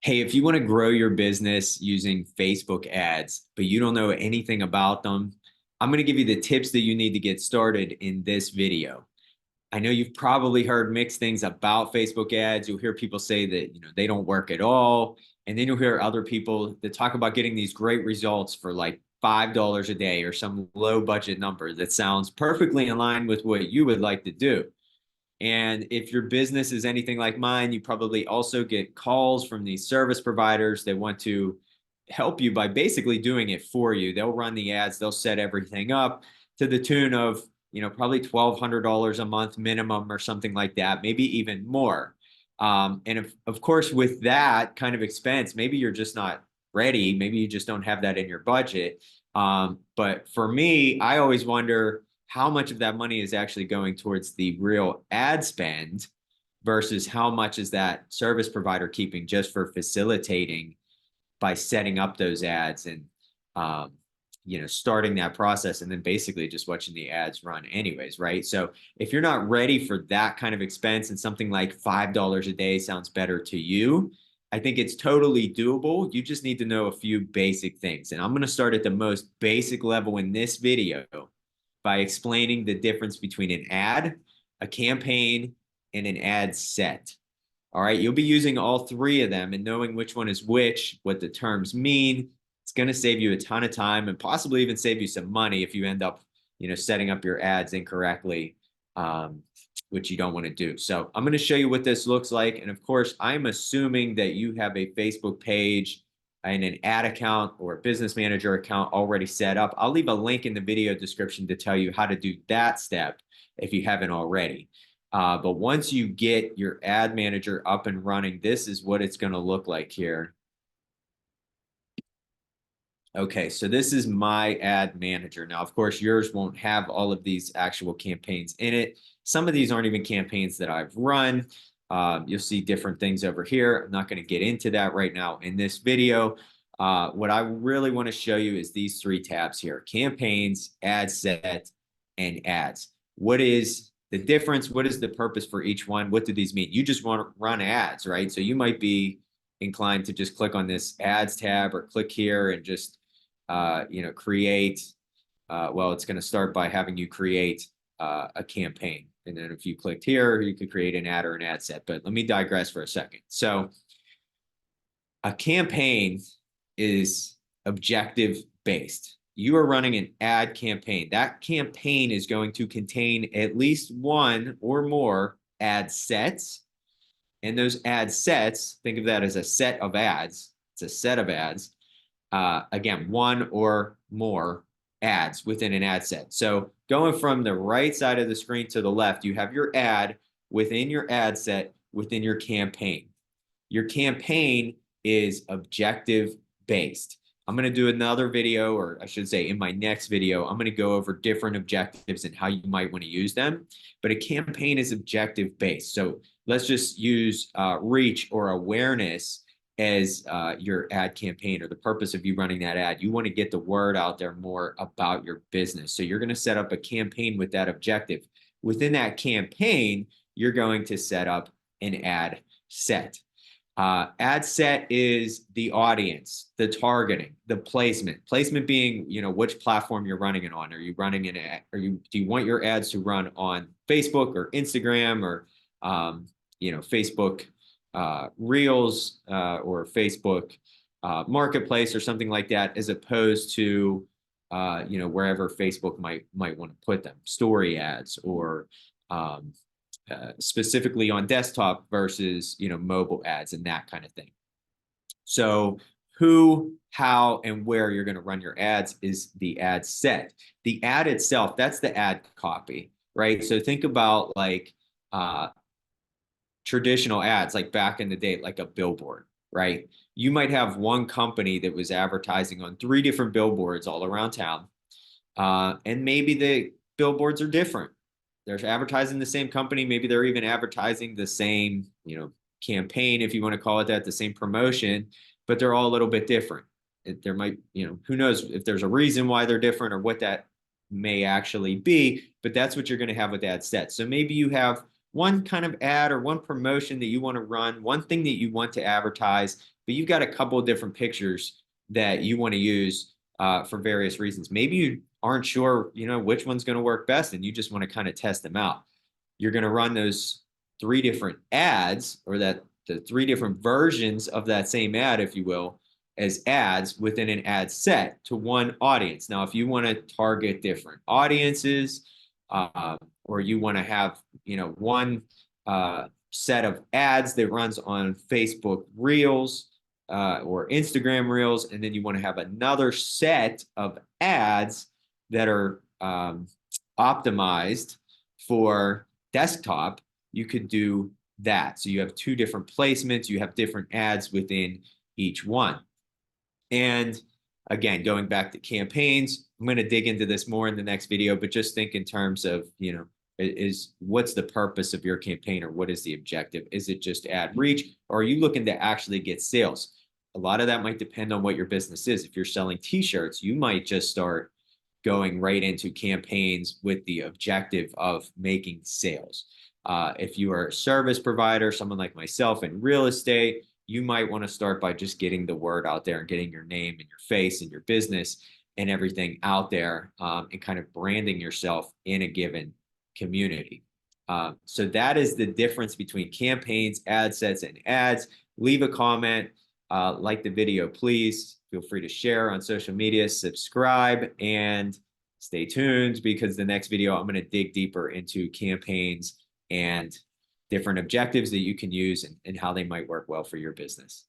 Hey, if you want to grow your business using Facebook ads, but you don't know anything about them, I'm going to give you the tips that you need to get started in this video. I know you've probably heard mixed things about Facebook ads. You'll hear people say that, they don't work at all. And then you'll hear other people that talk about getting these great results for like $5 a day or some low budget number that sounds perfectly in line with what you would like to do. And if your business is anything like mine, you probably also get calls from these service providers that want to help you by basically doing it for you. They'll run the ads, they'll set everything up to the tune of, probably $1,200 a month minimum or something like that, maybe even more. And of course, with that kind of expense, maybe you're just not ready. Maybe you just don't have that in your budget. But for me, I always wonder, how much of that money is actually going towards the real ad spend versus how much is that service provider keeping just for facilitating by setting up those ads and starting that process and then basically just watching the ads run anyways, right? So if you're not ready for that kind of expense and something like $5 a day sounds better to you, I think it's totally doable. You just need to know a few basic things. And I'm going to start at the most basic level in this video by explaining the difference between an ad, a campaign, and an ad set. All right, you'll be using all three of them and knowing which one is which, what the terms mean. It's going to save you a ton of time and possibly even save you some money if you end up, setting up your ads incorrectly, which you don't want to do. So I'm going to show you what this looks like. And of course, I'm assuming that you have a Facebook page and an ad account or a business manager account already set up. I'll leave a link in the video description to tell you how to do that step if you haven't already. But once you get your ad manager up and running, this is what it's going to look like here. Okay, so this is my ad manager. Now, of course, yours won't have all of these actual campaigns in it. Some of these aren't even campaigns that I've run. You'll see different things over here. I'm not going to get into that right now in this video. What I really want to show you is these three tabs here: campaigns, ad set, and ads. What is the difference? What is the purpose for each one? What do these mean? You just want to run ads, right? So you might be inclined to just click on this ads tab or click here and just create. Well, it's going to start by having you create a campaign. And then if you clicked here, you could create an ad or an ad set. But let me digress for a second. So a campaign is objective based. You are running an ad campaign. That campaign is going to contain at least one or more ad sets. And those ad sets, think of that as a set of ads. It's a set of ads. Again, one or more ads within an ad set. So going from the right side of the screen to the left, you have your ad within your ad set within your campaign. Your campaign is objective based. I'm going to do another video, or I should say in my next video, I'm going to go over different objectives and how you might want to use them. But a campaign is objective based. So let's just use reach or awareness as your ad campaign, or the purpose of you running that ad. You want to get the word out there more about your business. So you're going to set up a campaign with that objective. Within that campaign, you're going to set up an ad set. Ad set is the audience, the targeting, the placement. Placement being, which platform you're running it on. Are you running an ad? Do you want your ads to run on Facebook or Instagram or Facebook Reels or Facebook Marketplace or something like that, as opposed to wherever Facebook might want to put them, story ads, or specifically on desktop versus mobile ads and that kind of thing. So who, how, and where you're going to run your ads is the ad set. The ad itself, that's the ad copy, right? So think about like traditional ads, like back in the day, like a billboard, right? You might have one company that was advertising on 3 different billboards all around town. And maybe the billboards are different. They're advertising the same company. Maybe they're even advertising the same, campaign, if you want to call it that, the same promotion, but they're all a little bit different. There might, who knows if there's a reason why they're different or what that may actually be, but that's what you're going to have with ad sets. So maybe you have one kind of ad or one promotion that you want to run, one thing that you want to advertise, but you've got a couple of different pictures that you want to use for various reasons. Maybe you aren't sure, which one's going to work best, and you just want to kind of test them out. You're going to run those three different ads, or the three different versions of that same ad, if you will, as ads within an ad set to one audience. Now, if you want to target different audiences, or you want to have, one set of ads that runs on Facebook Reels or Instagram Reels, and then you want to have another set of ads that are optimized for desktop, you could do that. So you have two different placements, you have different ads within each one. And again, going back to campaigns, I'm going to dig into this more in the next video, but just think in terms of, what's the purpose of your campaign, or what is the objective? Is it just ad reach, or are you looking to actually get sales? A lot of that might depend on what your business is. If you're selling t-shirts, you might just start going right into campaigns with the objective of making sales. If you are a service provider, someone like myself in real estate, you might want to start by just getting the word out there and getting your name and your face and your business and everything out there, and kind of branding yourself in a given community. So that is the difference between campaigns, ad sets, and ads. Leave a comment, like the video, please. Feel free to share on social media, subscribe, and stay tuned, because the next video I'm going to dig deeper into campaigns and different objectives that you can use, and how they might work well for your business.